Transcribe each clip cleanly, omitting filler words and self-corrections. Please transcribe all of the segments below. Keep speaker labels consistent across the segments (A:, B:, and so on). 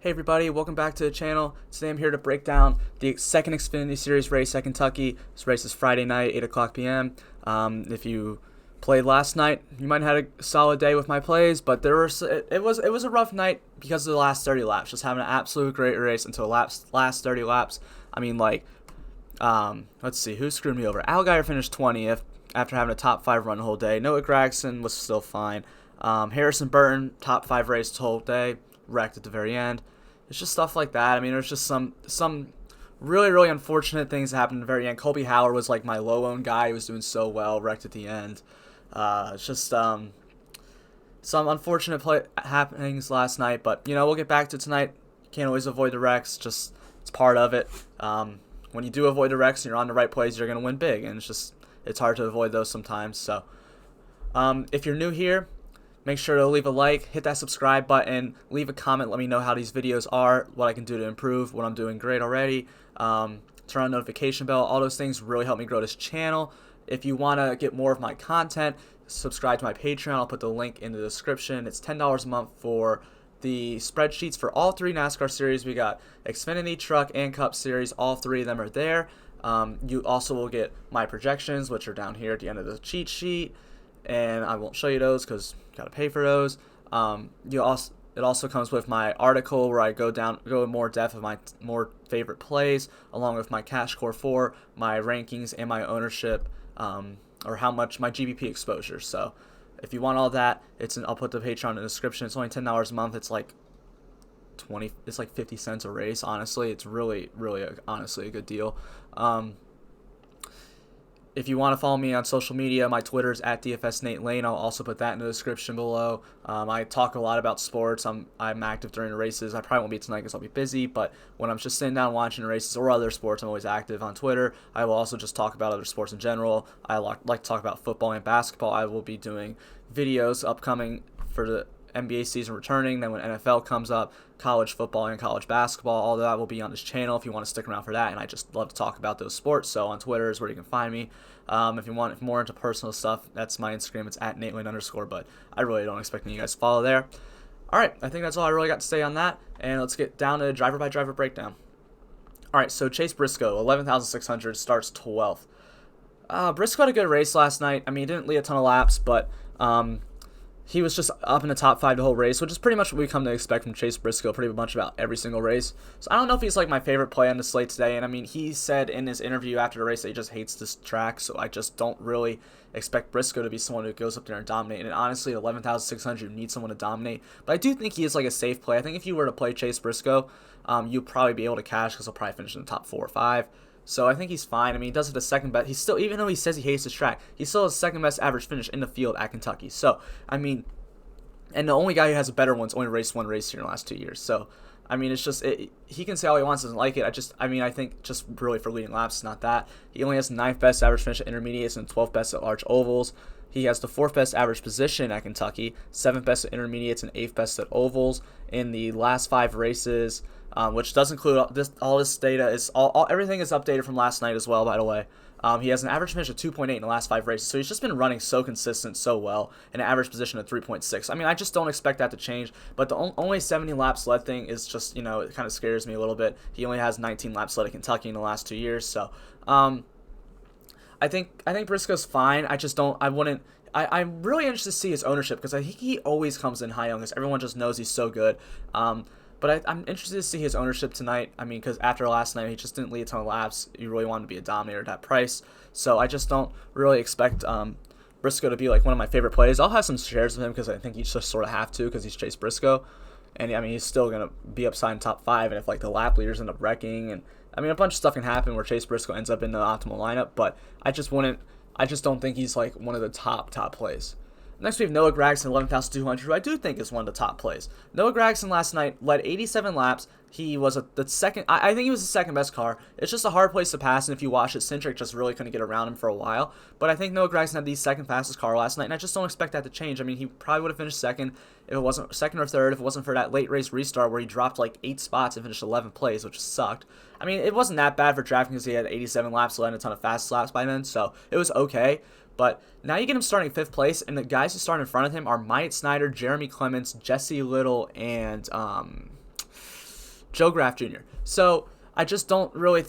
A: Hey everybody, welcome back to the channel. Today I'm here to break down the second Xfinity Series race at Kentucky. This race is Friday night, 8 o'clock p.m. If you played last night, you might have had a solid day with my plays, but it was a rough night because of the last 30 laps. Just having an absolute great race until last 30 laps. I mean, let's see, who screwed me over? Allgaier finished 20th after having a top 5 run the whole day. Noah Gragson was still fine. Harris and Burton, top 5 race the whole day, wrecked at the very end. It's just stuff like that. I mean, there's just some really unfortunate things that happened at the very end. Colby Howard was like my low-owned guy. He was doing so well, wrecked at the end. It's just some unfortunate happenings last night, but we'll get back to tonight. Can't always avoid the wrecks. Just it's part of it. When you do avoid the wrecks and you're on the right plays, you're gonna win big, and it's hard to avoid those sometimes. So, if you're new here, make sure to leave a like, hit that subscribe button, leave a comment, let me know how these videos are, what I can do to improve, what I'm doing great already. Turn on the notification bell. All those things really help me grow this channel. If you want to get more of my content, subscribe to my Patreon. I'll put the link in the description. It's $10 a month for the spreadsheets for all 3 NASCAR series. We got Xfinity, Truck, and Cup series. All 3 of them are there. You also will get my projections, which are down here at the end of the cheat sheet. And I won't show you those because you gotta pay for those. It also comes with my article where I go in more depth of my more favorite plays, along with my cash core 4, my rankings, and my ownership, or how much my GBP exposure. So if you want all that, I'll put the Patreon in the description. It's only $10 a month. It's like 50 cents a race. Honestly, it's really honestly a good deal. If you want to follow me on social media, my Twitter is at DFSNateLane. I'll also put that in the description below. I talk a lot about sports. I'm active during the races. I probably won't be tonight because I'll be busy, but when I'm just sitting down watching the races or other sports, I'm always active on Twitter. I will also just talk about other sports in general. I like to talk about football and basketball. I will be doing videos upcoming for the NBA season returning. Then when NFL comes up, college football and college basketball, all that will be on this channel if you want to stick around for that. And I just love to talk about those sports. So on Twitter is where you can find me. If you want more into personal stuff, that's my Instagram. It's at @NateLane_, but I really don't expect you guys to follow there. All right, I think that's all I really got to say on that. And let's get down to driver by driver breakdown. All right, so Chase Briscoe, 11,600, starts 12th. Briscoe had a good race last night. I mean, he didn't lead a ton of laps, but he was just up in the top 5 the whole race, which is pretty much what we come to expect from Chase Briscoe pretty much about every single race. So I don't know if he's like my favorite play on the slate today. And I mean, he said in his interview after the race that he just hates this track. So I just don't really expect Briscoe to be someone who goes up there and dominate. And honestly, 11,600, you need someone to dominate. But I do think he is like a safe play. I think if you were to play Chase Briscoe, you'd probably be able to cash because he'll probably finish in the top 4 or 5. So I think he's fine. I mean, he does have the second best. He's still, even though he says he hates this track, he still has the second best average finish in the field at Kentucky. So, I mean, and the only guy who has a better one's only raced 1 race here in the last 2 years. So, I mean, it's just, he can say all he wants, doesn't like it. I think just really for leading laps, it's not that. He only has the 9th best average finish at intermediates and 12th best at large ovals. He has the 4th best average position at Kentucky, 7th best at intermediates, and 8th best at ovals in the last 5 races, which does include all this data. Everything is updated from last night as well, by the way. He has an average finish of 2.8 in the last 5 races, so he's just been running so consistent, so well, and an average position of 3.6. I mean, I just don't expect that to change, but the only 70 laps led thing is just, it kind of scares me a little bit. He only has 19 laps led at Kentucky in the last 2 years, so I think Briscoe's fine. I'm really interested to see his ownership because I think he always comes in high owned because everyone just knows he's so good. But I'm interested to see his ownership tonight. I mean, because after last night, he just didn't lead a ton of laps. You really want him to be a dominator at that price. So I just don't really expect Briscoe to be like one of my favorite plays. I'll have some shares of him because I think you just sort of have to because he's Chase Briscoe. And I mean, he's still going to be upside in top 5. And if like the lap leaders end up wrecking, and I mean, a bunch of stuff can happen where Chase Briscoe ends up in the optimal lineup. But I just don't think he's like one of the top plays. Next, we have Noah Gragson, 11,200, who I do think is one of the top plays. Noah Gragson last night led 87 laps. He was the second. I think he was the second best car. It's just a hard place to pass, and if you watch it, Centric just really couldn't get around him for a while. But I think Noah Gragson had the second fastest car last night, and I just don't expect that to change. I mean, he probably would have finished second if it wasn't second or third if it wasn't for that late race restart where he dropped like 8 spots and finished 11th place, which sucked. I mean, it wasn't that bad for DraftKings because he had 87 laps, led a ton of fast laps by then, so it was okay. But now you get him starting 5th place, and the guys who start in front of him are Snider, Jeremy Clements, Jesse Little, and Joe Graf Jr. So I just don't really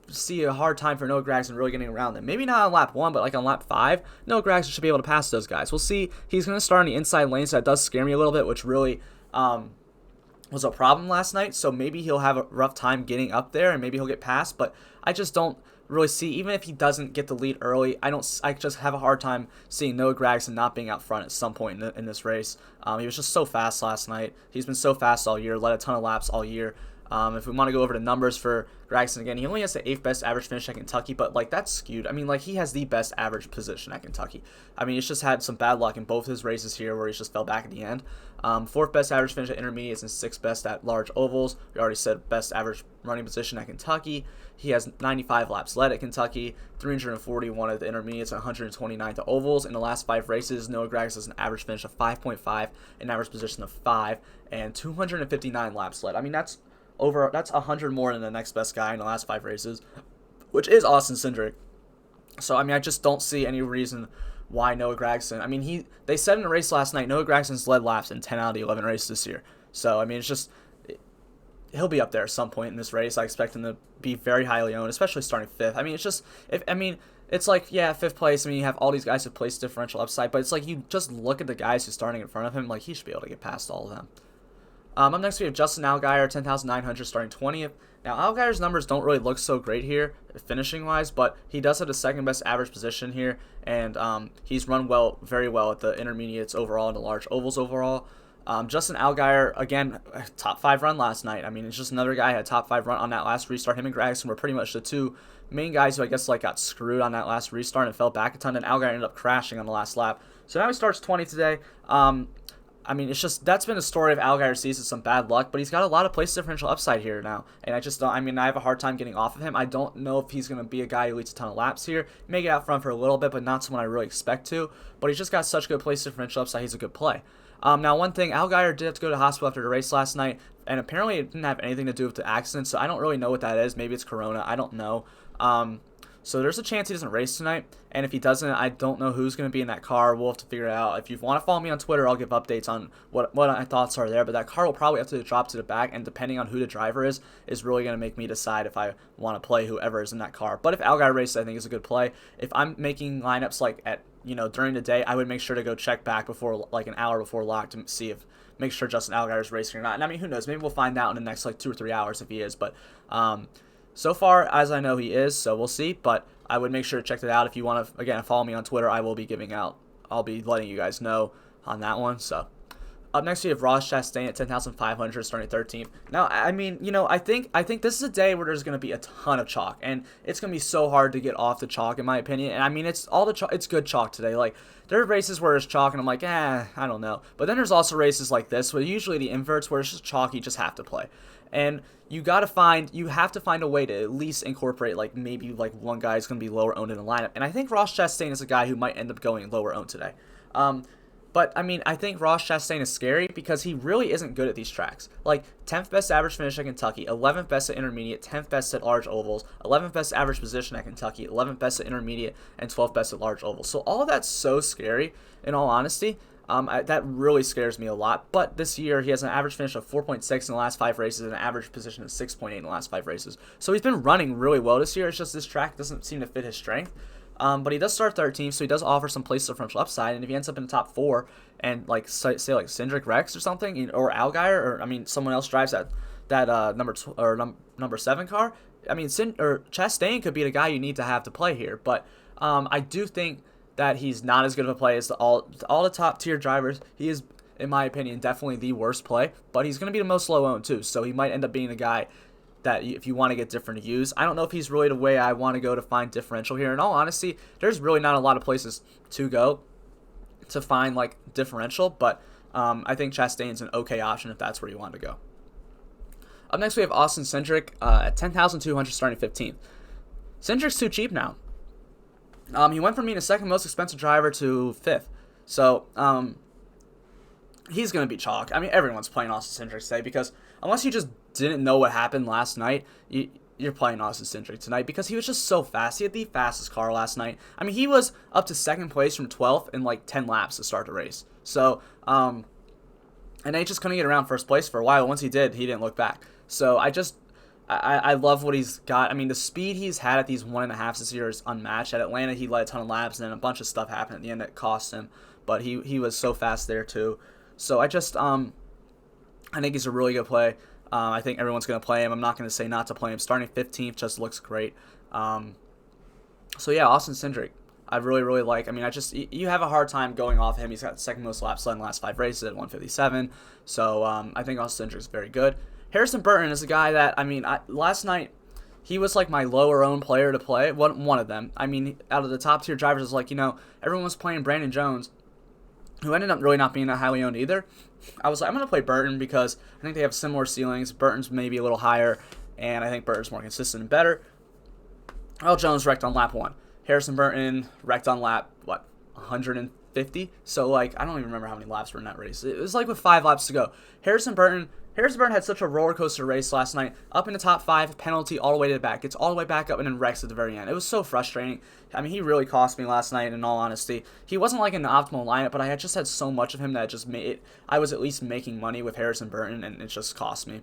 A: see a hard time for Noah Gragson really getting around them. Maybe not on lap 1, but like on lap 5, Noah Gragson should be able to pass those guys. We'll see. He's going to start on the inside lane, so that does scare me a little bit, which really was a problem last night. So maybe he'll have a rough time getting up there, and maybe he'll get past, but I just don't really see, even if he doesn't get the lead early, I just have a hard time seeing Noah Gragson not being out front at some point in this race. He was just so fast last night. He's been so fast all year, led a ton of laps all year. If we want to go over the numbers for Gragson again, he only has the 8th best average finish at Kentucky, but like that's skewed. I mean, like he has the best average position at Kentucky. I mean, he's just had some bad luck in both his races here where he's just fell back at the end. 4th best average finish at intermediates and 6th best at large ovals. We already said best average running position at Kentucky. He has 95 laps led at Kentucky, 341 at the intermediates, and 129 to ovals. In the last 5 races, Noah Gragson has an average finish of 5.5, an average position of 5, and 259 laps led. I mean, that's 100 more than the next best guy in the last 5 races, which is Austin Cindric. So I mean, I just don't see any reason why Noah Gragson. I mean, they said in the race last night, Noah Gragson's led laps in 10 out of the 11 races this year. So I mean, it's just he'll be up there at some point in this race. I expect him to be very highly owned, especially starting 5th. I mean, it's just it's like, yeah, 5th place. I mean, you have all these guys who place differential upside, but it's like you just look at the guys who's starting in front of him. Like he should be able to get past all of them. Up next, we have Justin Allgaier, 10,900, starting 20th. Now, Allgaier's numbers don't really look so great here, finishing-wise, but he does have the 2nd best average position here, and he's run very well at the intermediates overall and the large ovals overall. Justin Allgaier, again, top 5 run last night. I mean, it's just another guy who had top 5 run on that last restart. Him and Gragson were pretty much the two main guys who I guess like got screwed on that last restart and fell back a ton, and Allgaier ended up crashing on the last lap. So now he starts 20 today. I mean, it's just, that's been the story of Allgaier's season, some bad luck, but he's got a lot of place differential upside here now, and I have a hard time getting off of him. I don't know if he's going to be a guy who leads a ton of laps here. He may get out front for a little bit, but not someone I really expect to, but he's just got such good place differential upside, he's a good play. Now, one thing, Allgaier did have to go to the hospital after the race last night, and apparently it didn't have anything to do with the accident, so I don't really know what that is. Maybe it's corona, I don't know. So there's a chance he doesn't race tonight, and if he doesn't, I don't know who's going to be in that car. We'll have to figure it out. If you want to follow me on Twitter, I'll give updates on what my thoughts are there, but that car will probably have to drop to the back, and depending on who the driver is really going to make me decide if I want to play whoever is in that car. But if Allgaier races, I think it's a good play. If I'm making lineups like during the day, I would make sure to go check back before, like an hour before lock, to make sure Justin Allgaier is racing or not. And I mean, who knows? Maybe we'll find out in the next 2 or 3 hours if he is, but so far as I know he is, so we'll see, but I would make sure to check that out. If you want to, again, follow me on Twitter, I'll be letting you guys know on that one. So up next we have Ross Chastain at 10,500, starting 13th. Now, I mean, I think this is a day where there's going to be a ton of chalk, and it's going to be so hard to get off the chalk, in my opinion. And I mean, it's good chalk today. Like, there are races where it's chalk, and I'm like, I don't know. But then there's also races like this, where usually the inverts, where it's just chalk, you just have to play. And you have to find a way to at least incorporate, like, maybe like one guy is going to be lower owned in the lineup. And I think Ross Chastain is a guy who might end up going lower owned today. But, I mean, I think Ross Chastain is scary because he really isn't good at these tracks. Like, 10th best average finish at Kentucky, 11th best at intermediate, 10th best at large ovals, 11th best average position at Kentucky, 11th best at intermediate, and 12th best at large ovals. So all of that's so scary, in all honesty. That really scares me a lot. But this year, he has an average finish of 4.6 in the last 5 races and an average position of 6.8 in the last 5 races. So he's been running really well this year. It's just this track doesn't seem to fit his strength. But he does start 13th, so he does offer some place differential upside. And if he ends up in the top 4 and, like, say like Cindric Rex or something, or Allgaier, or, I mean, someone else drives that number 7 car, I mean, Chastain could be the guy you need to have to play here. But I do think that he's not as good of a play as all the top tier drivers. He is, in my opinion, definitely the worst play, but he's going to be the most low owned too, so he might end up being the guy that if you want to get different views. I don't know if he's really the way I want to go to find differential here. In all honesty, there's really not a lot of places to go to find, like, differential, but I think Chastain's an okay option if that's where you want to go. Up next, we have Austin Cindric at 10,200, starting 15th. Cindric's too cheap now. He went from being the second most expensive driver to 5th. So, he's going to be chalk. I mean, everyone's playing Austin Cindric today because unless you just didn't know what happened last night, you're playing Austin Cindric tonight because he was just so fast. He had the fastest car last night. I mean, he was up to second place from 12th in like 10 laps to start the race. So, and they just couldn't get around first place for a while. Once he did, he didn't look back. So I love what he's got. I mean, the speed he's had at these 1.5s this year is unmatched. At Atlanta, he led a ton of laps, and then a bunch of stuff happened at the end that cost him. But he was so fast there too. So I think he's a really good play. I think everyone's going to play him. I'm not going to say not to play him. Starting 15th just looks great. So yeah, Austin Cindric, I really, really like. I mean, you have a hard time going off him. He's got the second most laps led in the last 5 races at 157. So I think Austin Cindric is very good. Harrison Burton is a guy that, I mean, last night he was like my lower owned player to play. One of them. I mean, out of the top tier drivers, is like, everyone was playing Brandon Jones, who ended up really not being that highly owned either. I was like, I'm going to play Burton because I think they have similar ceilings. Burton's maybe a little higher, and I think Burton's more consistent and better. Earl Jones wrecked on lap 1. Harrison Burton wrecked on lap, 150? So, I don't even remember how many laps were in that race. It was with 5 laps to go. Harrison Burton had such a roller coaster race last night. Up in the top 5, penalty all the way to the back. Gets all the way back up and then wrecks at the very end. It was so frustrating. I mean, he really cost me last night, in all honesty. He wasn't in the optimal lineup, but I had just had so much of him that it just made it. I was at least making money with Harrison Burton, and it just cost me.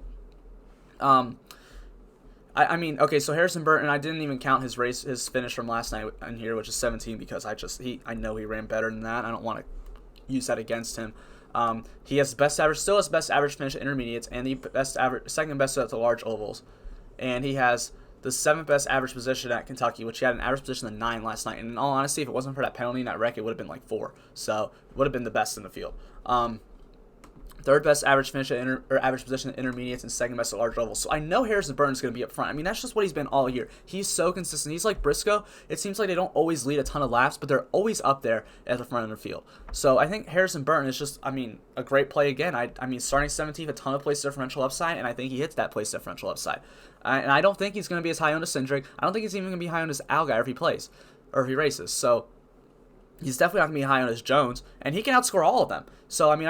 A: I mean, okay, so Harrison Burton, I didn't even count his finish from last night in here, which is 17, because I know he ran better than that. I don't want to use that against him. He has still has best average finish at intermediates, and the second best at the large ovals, and he has the 7th best average position at Kentucky, which he had an average position of 9 last night. And in all honesty, if it wasn't for that penalty and that wreck, it would have been 4. So it would have been the best in the field. Third best average finish average position at intermediates, and second best at large ovals. So I know Harrison Burton's going to be up front. I mean, that's just what he's been all year. He's so consistent. He's like Briscoe. It seems like they don't always lead a ton of laps, but they're always up there at the front of the field. So I think Harrison Burton is just, a great play again. I mean, starting 17th, a ton of place differential upside, and I think he hits that place differential upside. And I don't think he's going to be as high on as Centric. I don't think he's even going to be high on as Allgaier if he plays, or if he races. So he's definitely not going to be high on as Jones, and he can outscore all of them. So, I mean,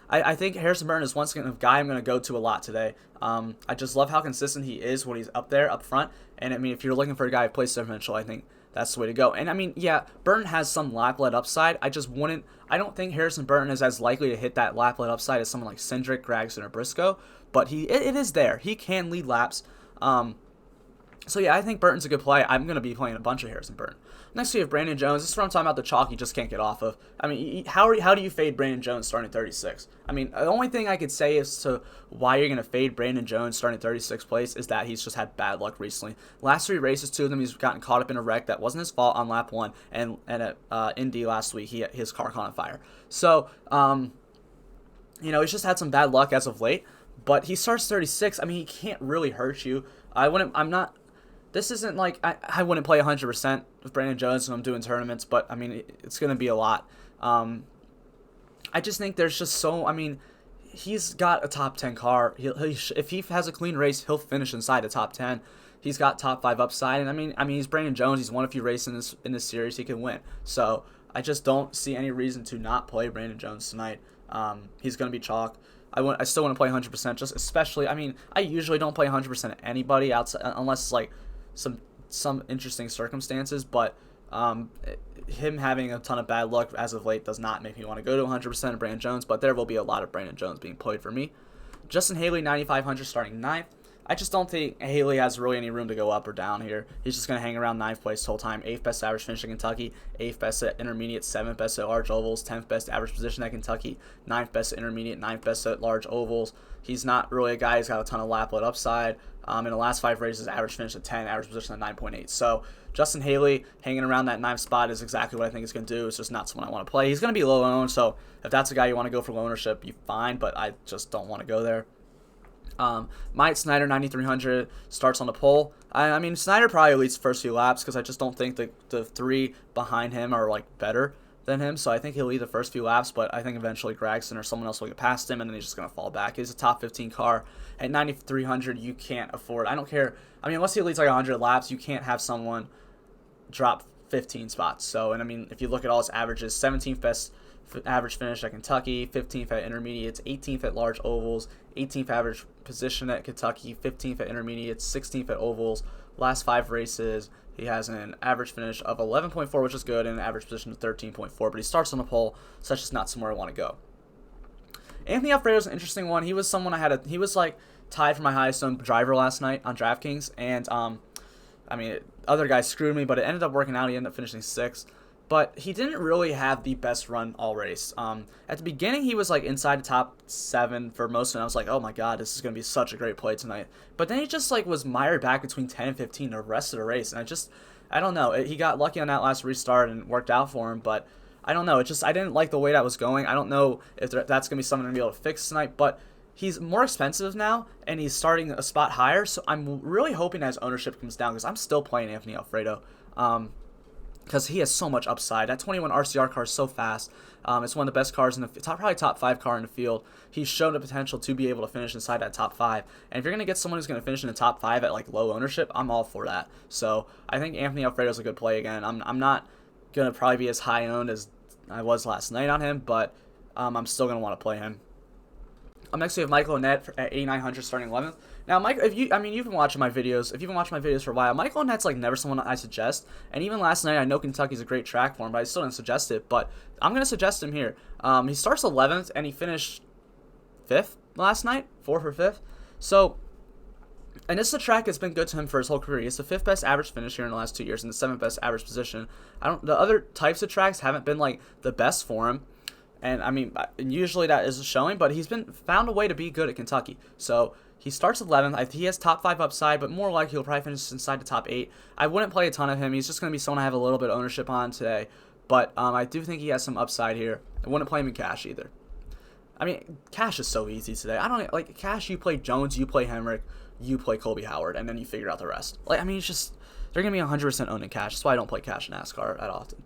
A: I think Harrison Burton is once again a guy I'm going to go to a lot today. I just love how consistent he is when he's up there, up front. And, I mean, if you're looking for a guy who plays differential, I think that's the way to go. And, I mean, yeah, Burton has some lap-led upside. I don't think Harrison Burton is as likely to hit that lap-led upside as someone like Centric, Gragas, or Briscoe. But it is there. He can lead laps. So, yeah, I think Burton's a good play. I'm going to be playing a bunch of Harrison Burton. Next, we have Brandon Jones. This is what I'm talking about, the chalk you just can't get off of. I mean, how do you fade Brandon Jones starting 36? I mean, the only thing I could say as to why you're going to fade Brandon Jones starting 36th place is that he's just had bad luck recently. Last 3 races, 2 of them, he's gotten caught up in a wreck that wasn't his fault on lap 1, and at Indy last week, his car caught on fire. So, he's just had some bad luck as of late, but he starts 36. I mean, he can't really hurt you. This isn't like I wouldn't play 100% with Brandon Jones when I'm doing tournaments, but I mean it's going to be a lot. I just think there's just he's got a top 10 car. If he has a clean race, he'll finish inside the top 10. He's got top 5 upside, and I mean he's Brandon Jones. He's won a few races in this series. He can win. So I just don't see any reason to not play Brandon Jones tonight. He's going to be chalk. I still want to play 100%, just especially. I mean, I usually don't play 100% of anybody outside unless it's like some interesting circumstances, but him having a ton of bad luck as of late does not make me want to go to 100% of Brandon Jones, but there will be a lot of Brandon Jones being played for me. Justin Haley, 9,500, starting 9th. I just don't think Haley has really any room to go up or down here. He's just going to hang around 9th place the whole time. 8th best average finish in Kentucky, 8th best at intermediate, 7th best at large ovals, 10th best average position at Kentucky, 9th best at intermediate, 9th best at large ovals. He's not really a guy who's got a ton of lap-led upside. In the last 5 races, average finish at 10, average position at 9.8. So Justin Haley hanging around that 9th spot is exactly what I think he's going to do. It's just not someone I want to play. He's going to be low owned, so if that's a guy you want to go for low ownership, you fine, but I just don't want to go there. Snider, 9,300, starts on the pole. I mean, Snider probably leads the first few laps because I just don't think the 3 behind him are better than him. So I think he'll lead the first few laps, but I think eventually Gragson or someone else will get past him, and then he's just going to fall back. He's a top 15 car. At 9,300, you can't afford. I don't care. I mean, unless he leads 100 laps, you can't have someone drop 15 spots. So, and I mean, if you look at all his averages, 17th best average finish at Kentucky, 15th at intermediates, 18th at large ovals, 18th average position at Kentucky, 15th at intermediates, 16th at ovals. Last 5 races, he has an average finish of 11.4, which is good, and an average position of 13.4, but he starts on the pole, so that's just not somewhere I want to go. Anthony Alfredo's an interesting one. He was someone tied for my highest owned driver last night on DraftKings, and other guys screwed me, but it ended up working out. He ended up finishing 6th. But he didn't really have the best run all race. At the beginning, he was like inside the top 7 for most, and I was like, oh my god, this is going to be such a great play tonight. But then he just like was mired back between 10 and 15 the rest of the race, and I don't know. He got lucky on that last restart and worked out for him, but I don't know. I didn't like the way that was going. I don't know if that's going to be something to be able to fix tonight, but he's more expensive now, and he's starting a spot higher, so I'm really hoping that his ownership comes down because I'm still playing Anthony Alfredo. Because he has so much upside. That 21 RCR car is so fast. It's one of the best cars in the probably top 5 car in the field. He's shown the potential to be able to finish inside that top 5. And if you're going to get someone who's going to finish in the top 5 at like low ownership, I'm all for that. So I think Anthony Alfredo is a good play again. I'm not going to probably be as high owned as I was last night on him, but I'm still going to want to play him. Next we have Michael Annett at 8,900 starting 11th. Now, Mike, you've been watching my videos. If you've been watching my videos for a while, Michael Annett's like never someone I suggest. And even last night, I know Kentucky's a great track for him, but I still didn't suggest it. But I'm gonna suggest him here. He starts 11th and he finished 5th last night, 4th or 5th. So, and this is a track that's been good to him for his whole career. He's the 5th best average finish here in the last 2 years and the 7th best average position. The other types of tracks haven't been like the best for him. And usually that is showing, but he's been found a way to be good at Kentucky. So he starts 11th. He has top 5 upside, but more likely he'll probably finish inside the top 8. I wouldn't play a ton of him. He's just going to be someone I have a little bit of ownership on today. But I do think he has some upside here. I wouldn't play him in cash either. Cash is so easy today. I don't like cash. You play Jones, you play Hamrick, you play Colby Howard, and then you figure out the rest. It's just they're going to be 100% owned in cash. That's why I don't play cash in NASCAR that often.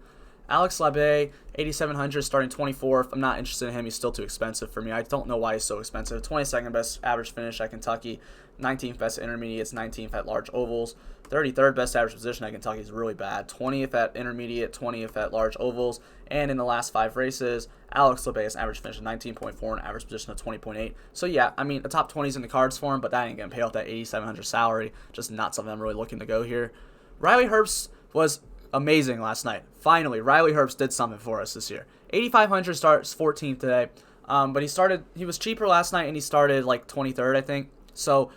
A: Alex Labbe, 8,700, starting 24th. I'm not interested in him. He's still too expensive for me. I don't know why he's so expensive. 22nd best average finish at Kentucky, 19th best at intermediates, 19th at large ovals, 33rd best average position at Kentucky is really bad. 20th at intermediate, 20th at large ovals, and in the last 5 races, Alex Labbe has an average finish of 19.4 and an average position of 20.8. So yeah, the top 20 is in the cards for him, but that ain't gonna pay off that 8,700 salary. Just not something I'm really looking to go here. Riley Herbst was amazing last night. Finally, Riley Herbst did something for us this year. 8,500 starts 14th today. But he was cheaper last night and he started like 23rd, I think. So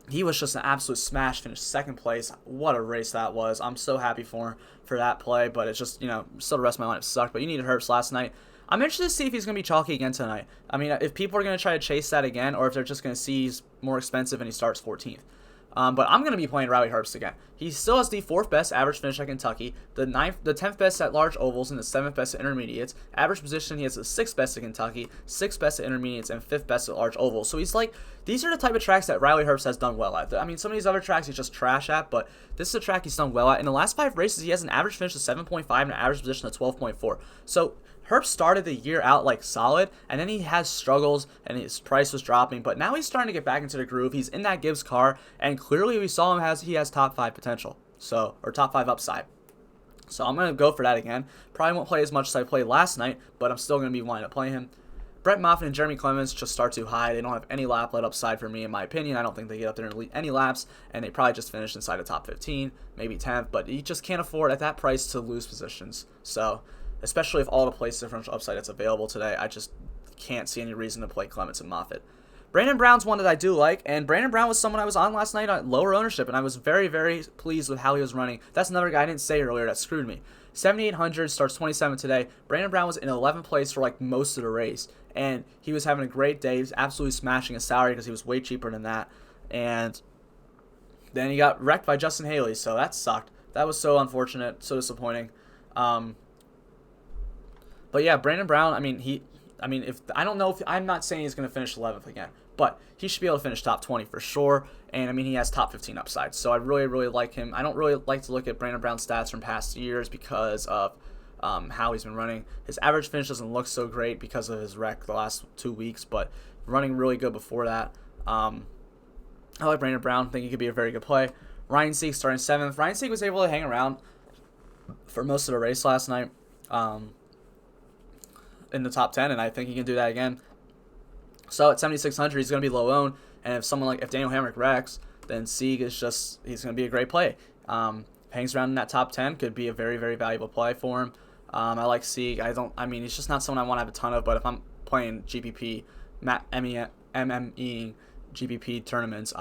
A: he was just an absolute smash, finished 2nd place. What a race that was. I'm so happy for him for that play, but it's just, still the rest of my lineup sucked. But you needed Herbst last night. I'm interested to see if he's going to be chalky again tonight. If people are going to try to chase that again, or if they're just going to see he's more expensive and he starts 14th. But I'm going to be playing Riley Herbst again. He still has the 4th best average finish at Kentucky, the 10th best at large ovals, and the 7th best at intermediates. Average position, he has the 6th best at Kentucky, 6th best at intermediates, and 5th best at large ovals. So he's like, these are the type of tracks that Riley Herbst has done well at. Some of these other tracks he's just trash at, but this is a track he's done well at. In the last 5 races, he has an average finish of 7.5 and an average position of 12.4. So Herbst started the year out like solid, and then he has struggles, and his price was dropping. But now he's starting to get back into the groove. He's in that Gibbs car, and clearly we saw he has top 5 potential, or top 5 upside. So I'm gonna go for that again. Probably won't play as much as I played last night, but I'm still gonna be wanting to play him. Brett Moffitt and Jeremy Clements just start too high. They don't have any lap let upside for me, in my opinion. I don't think they get up there and lead any laps, and they probably just finish inside the top 15, maybe 10th. But you just can't afford at that price to lose positions. So, especially if all the place differential upside that's available today, I just can't see any reason to play Clements and Moffitt. Brandon Brown's one that I do like, and Brandon Brown was someone I was on last night on lower ownership, and I was very, very pleased with how he was running. That's another guy I didn't say earlier that screwed me. 7,800, starts 27th today. Brandon Brown was in 11th place for like most of the race, and he was having a great day. He was absolutely smashing his salary because he was way cheaper than that, and then he got wrecked by Justin Haley, so that sucked. That was so unfortunate, so disappointing. But yeah, Brandon Brown, I'm not saying he's going to finish 11th again, but he should be able to finish top 20 for sure, and he has top 15 upside, so I really, really like him. I don't really like to look at Brandon Brown's stats from past years because of how he's been running. His average finish doesn't look so great because of his wreck the last 2 weeks, but running really good before that. I like Brandon Brown. Think he could be a very good play. Ryan Sieg starting 7th. Ryan Sieg was able to hang around for most of the race last night. In the top 10, and I think he can do that again. So at 7,600, he's going to be low owned, and if Daniel Hamrick wrecks, then Sieg he's going to be a great play. Hangs around in that top 10, could be a very, very valuable play for him. I like Sieg. He's just not someone I want to have a ton of, but if I'm playing GPP, MMEing, GPP tournaments.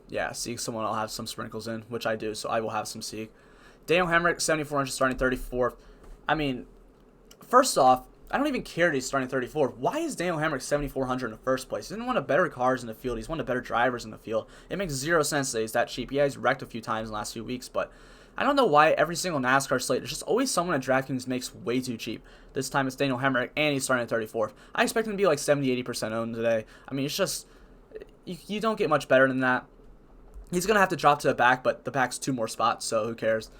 A: Yeah, Sieg someone I'll have some sprinkles in, which I do, so I will have some Sieg. Daniel Hamrick, 7,400, starting 34th. I mean, first off, I don't even care that he's starting 34th. Why is Daniel Hamrick 7,400 in the first place? He's one of the better cars in the field. He's one of the better drivers in the field. It makes zero sense that he's that cheap. Yeah, he's wrecked a few times in the last few weeks, but I don't know why every single NASCAR slate, there's just always someone at DraftKings makes way too cheap. This time it's Daniel Hamrick, and he's starting at 34th. I expect him to be like 70-80% owned today. I mean, it's just, you don't get much better than that. He's going to have to drop to the back, but the back's 2 more spots, so who cares?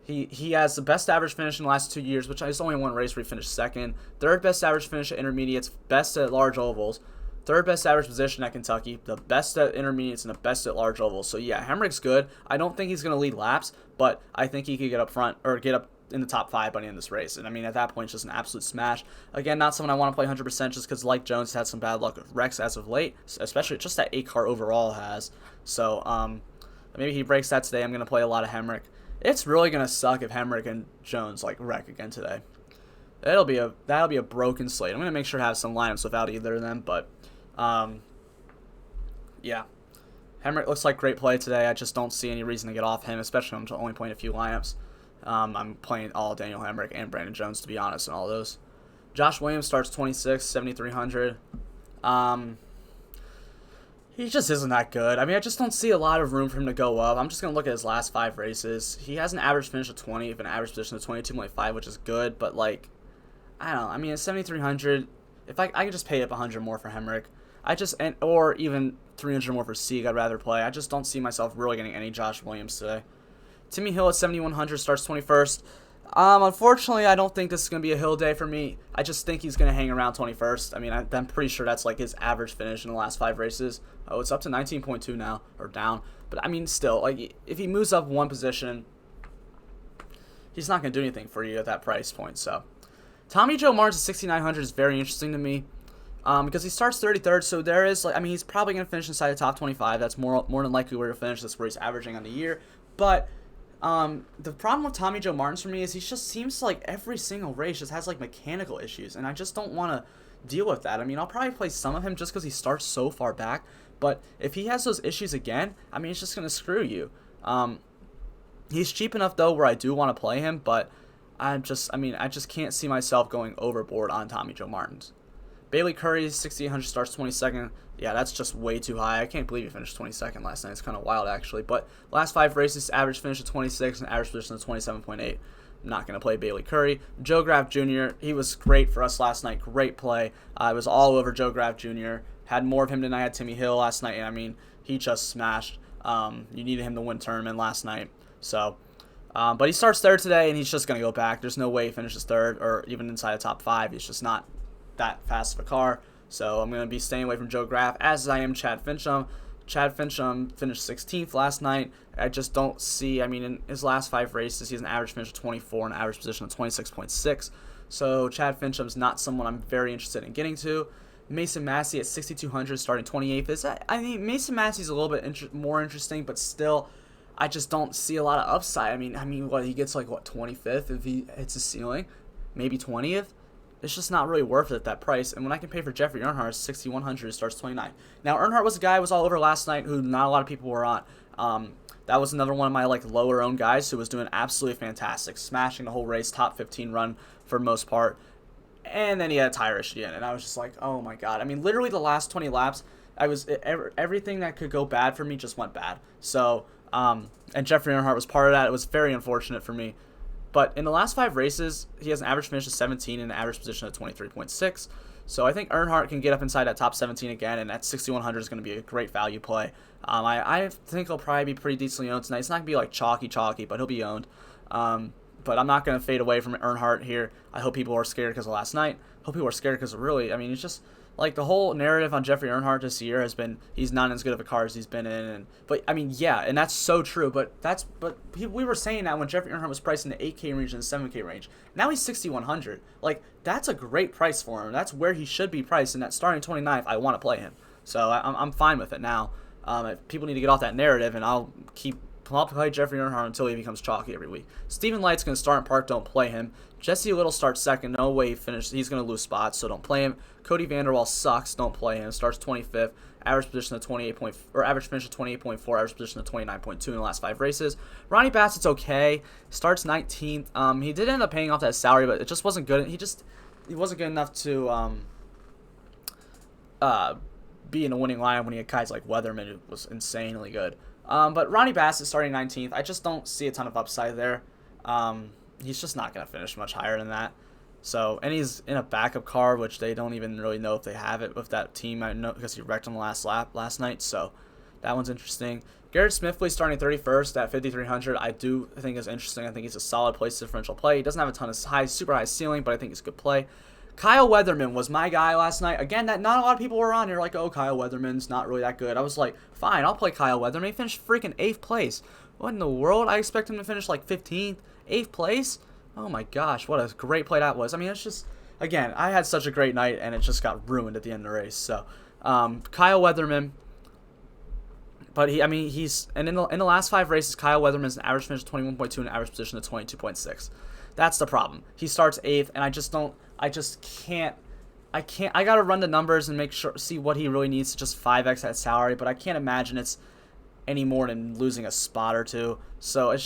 A: He has the best average finish in the last 2 years, which is only one race where he finished second. Third best average finish at intermediates, best at large ovals. Third best average position at Kentucky, the best at intermediates, and the best at large ovals. So yeah, Hamrick's good. I don't think he's going to lead laps, but I think he could get up front or get up in the top 5 by the end of this race. And I mean, at that point, it's just an absolute smash. Again, not someone I want to play 100% just because, like Jones, had some bad luck with wrecks as of late, especially just that 8 car overall has. So maybe he breaks that today. I'm going to play a lot of Hamrick. It's really going to suck if Hamrick and Jones like wreck again today. That'll be a broken slate. I'm going to make sure to have some lineups without either of them, but yeah. Hamrick looks like great play today. I just don't see any reason to get off him, especially when I'm only playing a few lineups. I'm playing all Daniel Hamrick and Brandon Jones, to be honest, in all those. Josh Williams starts 26, 7,300. He just isn't that good. I mean, I just don't see a lot of room for him to go up. I'm just going to look at his last 5 races. He has an average finish of 20, with an average position of 22.5, which is good, but like, I don't know. I mean, at 7,300, if I can just pay up 100 more for Hamrick, or even 300 more for Sieg, I'd rather play. I just don't see myself really getting any Josh Williams today. Timmy Hill at 7,100 starts 21st. Unfortunately, I don't think this is going to be a Hill day for me. I just think he's going to hang around 21st. I mean, I'm pretty sure that's like his average finish in the last 5 races. Oh, it's up to 19.2 now, or down. But I mean, still, like, if he moves up one position, he's not going to do anything for you at that price point. So, Tommy Joe Martins at 6,900 is very interesting to me. Because he starts 33rd, so there is, like, I mean, he's probably going to finish inside the top 25. That's more than likely where he'll finish. That's where he's averaging on the year. But the problem with Tommy Joe Martins for me is he just seems like every single race just has like mechanical issues, and I just don't want to deal with that. I mean, I'll probably play some of him just because he starts so far back, but if he has those issues again, I mean, it's just going to screw you. He's cheap enough though where I do want to play him, but I just can't see myself going overboard on Tommy Joe Martins. Bailey Curry, 6,800, starts 22nd. Yeah, that's just way too high. I can't believe he finished 22nd last night. It's kind of wild, actually. But last 5 races, average finish of 26 and average position of 27.8. I'm not going to play Bailey Curry. Joe Graf Jr., he was great for us last night. Great play. I was all over Joe Graf Jr. Had more of him than I had Timmy Hill last night. And I mean, he just smashed. You needed him to win tournament last night. So, but he starts 3rd today, and he's just going to go back. There's no way he finishes 3rd or even inside the top 5. He's just not that fast of a car. So I'm going to be staying away from Joe Graf, as I am Chad Fincham. Chad Fincham finished 16th last night. I just don't see, I mean, in his last 5 races, he has an average finish of 24 and an average position of 26.6. So Chad Fincham's not someone I'm very interested in getting to. Mason Massey at 6,200, starting 28th. I mean, Mason Massey's a little bit more interesting, but still, I just don't see a lot of upside. I mean, what, he gets like, what, 25th if he hits his ceiling? Maybe 20th? It's just not really worth it at that price. And when I can pay for Jeffrey Earnhardt, 6,100, starts 29. Now, Earnhardt was a guy I was all over last night who not a lot of people were on. That was another one of my like lower owned guys who was doing absolutely fantastic, smashing the whole race, top 15 run for most part. And then he had a tire issue in, and I was just like, oh my god. I mean, literally the last 20 laps, everything that could go bad for me just went bad. So, and Jeffrey Earnhardt was part of that. It was very unfortunate for me. But in the last 5 races, he has an average finish of 17 and an average position of 23.6. So I think Earnhardt can get up inside that top 17 again, and that 6,100 is going to be a great value play. I think he'll probably be pretty decently owned tonight. It's not going to be like chalky, but he'll be owned. But I'm not going to fade away from Earnhardt here. I hope people are scared because of last night. I hope people are scared because really, I mean, it's just like the whole narrative on Jeffrey Earnhardt this year has been he's not as good of a car as he's been in. But I mean, yeah, and that's so true. But we were saying that when Jeffrey Earnhardt was priced in the 8K range and the 7K range. Now he's 6,100. Like, that's a great price for him. That's where he should be priced. And that starting 29th, I want to play him. So I'm fine with it now. People need to get off that narrative, and I'll keep play Jeffrey Earnhardt until he becomes chalky every week. Steven Light's going to start in park. Don't play him. Jesse Little starts second. No way he finished. He's going to lose spots, so don't play him. Cody Vanderwall sucks. Don't play him. Starts 25th. Average position of 28. Average finish of 28.4. Average position of 29.2 in the last 5 races. Ronnie Bassett's okay. Starts 19th. He did end up paying off that salary, but it just wasn't good. He wasn't good enough to be in a winning lineup when he had guys like Weatherman, who was insanely good. But Ronnie Bassett starting 19th. I just don't see a ton of upside there. He's just not going to finish much higher than that. So, and he's in a backup car, which they don't even really know if they have it with that team. I know because he wrecked on the last lap last night. So, that one's interesting. Garrett Smith starting 31st at 5,300. I do think is interesting. I think he's a solid place differential play. He doesn't have a ton of super high ceiling, but I think he's a good play. Kyle Weatherman was my guy last night. Again, that not a lot of people were on here like, oh, Kyle Weatherman's not really that good. I was like, fine, I'll play Kyle Weatherman. He finished freaking 8th place. What in the world? I expect him to finish like 15th, 8th place. Oh my gosh, what a great play that was. I mean, it's just, again, I had such a great night, and it just got ruined at the end of the race. So, Kyle Weatherman. But and in the last 5 races, Kyle Weatherman's an average finish of 21.2 and an average position of 22.6. That's the problem. He starts 8th, and I got to run the numbers and see what he really needs to just 5x that salary, but I can't imagine it's any more than losing a spot or two. So I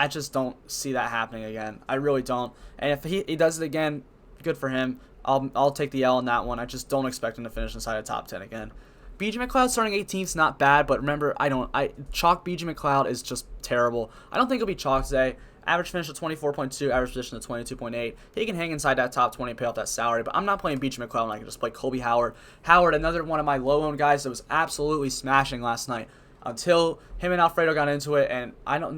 A: just don't see that happening again. I really don't. And if he does it again, good for him. I'll take the L on that one. I just don't expect him to finish inside the top 10 again. BJ Mccloud starting 18th is not bad, but remember, chalk BJ Mccloud is just terrible. I don't think he'll be chalk today. Average finish of 24.2, average position of 22.8. He can hang inside that top 20 and pay off that salary, but I'm not playing BJ Mccloud when I can just play Colby Howard. Howard, another one of my low-owned guys that was absolutely smashing last night until him and Alfredo got into it, and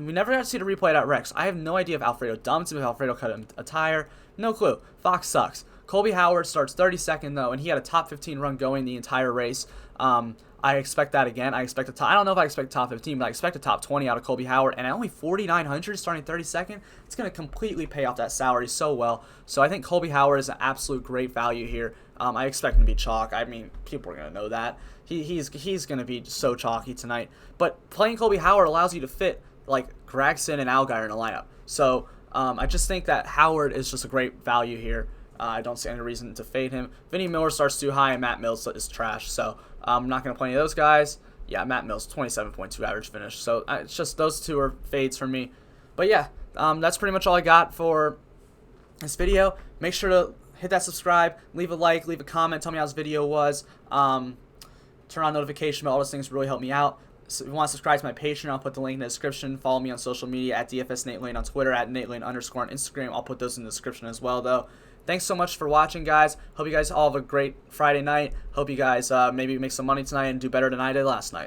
A: we never got to see the replay at Rex. I have no idea if Alfredo dumped him, if Alfredo cut him a tire. No clue. Fox sucks. Colby Howard starts 32nd, though, and he had a top 15 run going the entire race. I expect that again. I don't know if I expect top 15, but I expect a top 20 out of Colby Howard. And at only 4,900 starting 32nd, it's going to completely pay off that salary so well. So I think Colby Howard is an absolute great value here. I expect him to be chalk. I mean, people are going to know that. He's going to be so chalky tonight. But playing Colby Howard allows you to fit like Gragson and Allgaier in a lineup. So I just think that Howard is just a great value here. I don't see any reason to fade him. Vinny Miller starts too high, and Matt Mills is trash. So I'm not going to play any of those guys. Yeah, Matt Mills, 27.2 average finish. So it's just those two are fades for me. But yeah, that's pretty much all I got for this video. Make sure to hit that subscribe, leave a like, leave a comment, tell me how this video was. Turn on notification bell. All those things really help me out. So if you want to subscribe to my Patreon, I'll put the link in the description. Follow me on social media at DFS Nate Lane on Twitter, at Nate Lane _ on Instagram. I'll put those in the description as well, though. Thanks so much for watching, guys. Hope you guys all have a great Friday night. Hope you guys maybe make some money tonight and do better than I did last night.